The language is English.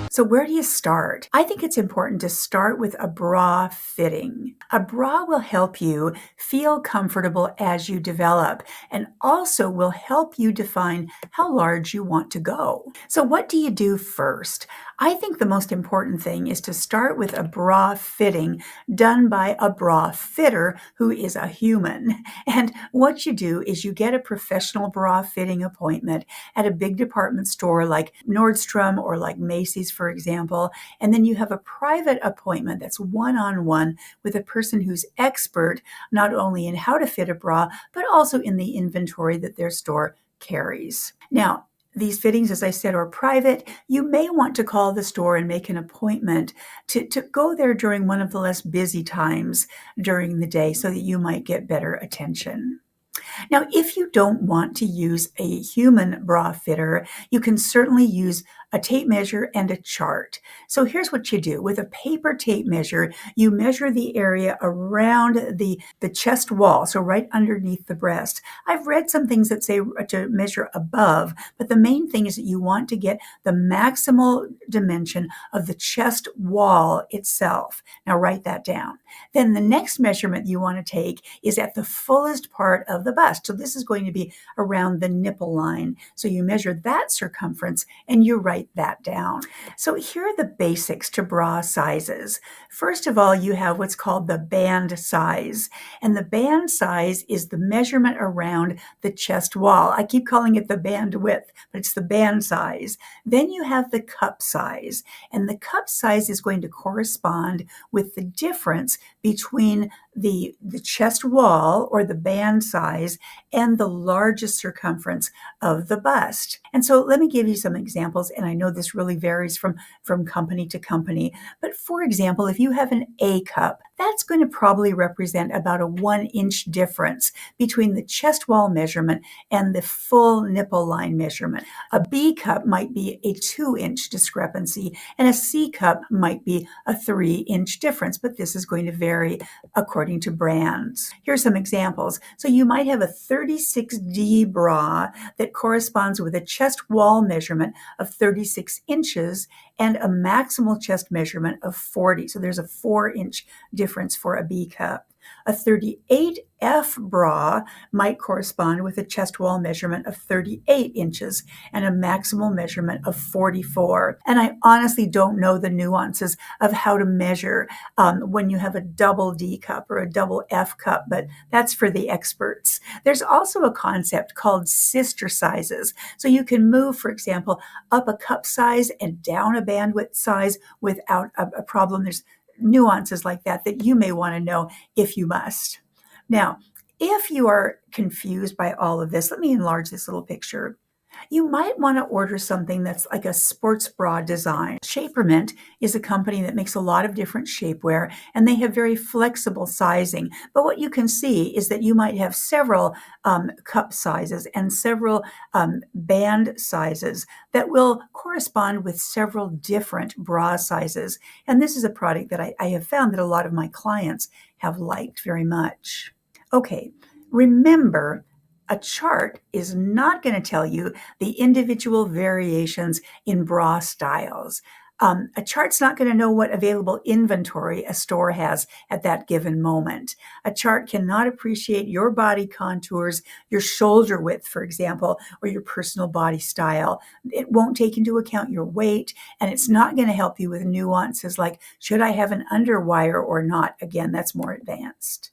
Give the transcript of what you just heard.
So where do you start? I think it's important to start with a bra fitting. A bra will help you feel comfortable as you develop and also will help you define how large you want to go. So what do you do first? I think the most important thing is to start with a bra fitting done by a bra fitter who is a human. And what you do is you get a professional bra fitting appointment at a big department store like Nordstrom or like Macy's, for example, and then you have a private appointment that's one-on-one with a person who's expert not only in how to fit a bra, but also in the inventory that their store carries. Now, these fittings, as I said, are private. You may want to call the store and make an appointment to go there during one of the less busy times during the day so that you might get better attention. Now, if you don't want to use a human bra fitter, you can certainly use a tape measure and a chart. So here's what you do. With a paper tape measure, you measure the area around the chest wall, so right underneath the breast. I've read some things that say to measure above, but the main thing is that you want to get the maximal dimension of the chest wall itself. Now write that down. Then the next measurement you want to take is at the fullest part of the bust. So this is going to be around the nipple line. So you measure that circumference and you write that down. So here are the basics to bra sizes. First of all, you have what's called the band size. And the band size is the measurement around the chest wall. I keep calling it the band width, but it's the band size. Then you have the cup size. And the cup size is going to correspond with the difference between the chest wall or the band size and the largest circumference of the bust. And so let me give you some examples, and I know this really varies from company to company. But for example, if you have an A cup, that's going to probably represent about a 1-inch difference between the chest wall measurement and the full nipple line measurement. A B cup might be a 2-inch discrepancy, and a C cup might be a 3-inch difference, but this is going to vary according to brands. Here's some examples. So you might have a 36D bra that corresponds with a chest wall measurement of 36 inches and a maximal chest measurement of 40. So there's a 4-inch difference for a B cup. A 38F bra might correspond with a chest wall measurement of 38 inches and a maximal measurement of 44. And I honestly don't know the nuances of how to measure when you have a double D cup or a double F cup, but that's for the experts. There's also a concept called sister sizes. So you can move, for example, up a cup size and down a bandwidth size without a problem. There's nuances like that you may want to know if you must. Now, if you are confused by all of this, let me enlarge this little picture. You might want to order something that's like a sports bra design. Shaperment is a company that makes a lot of different shapewear, and they have very flexible sizing. But what you can see is that you might have several cup sizes and several band sizes that will correspond with several different bra sizes. And this is a product that I have found that a lot of my clients have liked very much. Okay, remember, a chart is not going to tell you the individual variations in bra styles. A chart's not going to know what available inventory a store has at that given moment. A chart cannot appreciate your body contours, your shoulder width, for example, or your personal body style. It won't take into account your weight, and it's not going to help you with nuances like, should I have an underwire or not? Again, that's more advanced.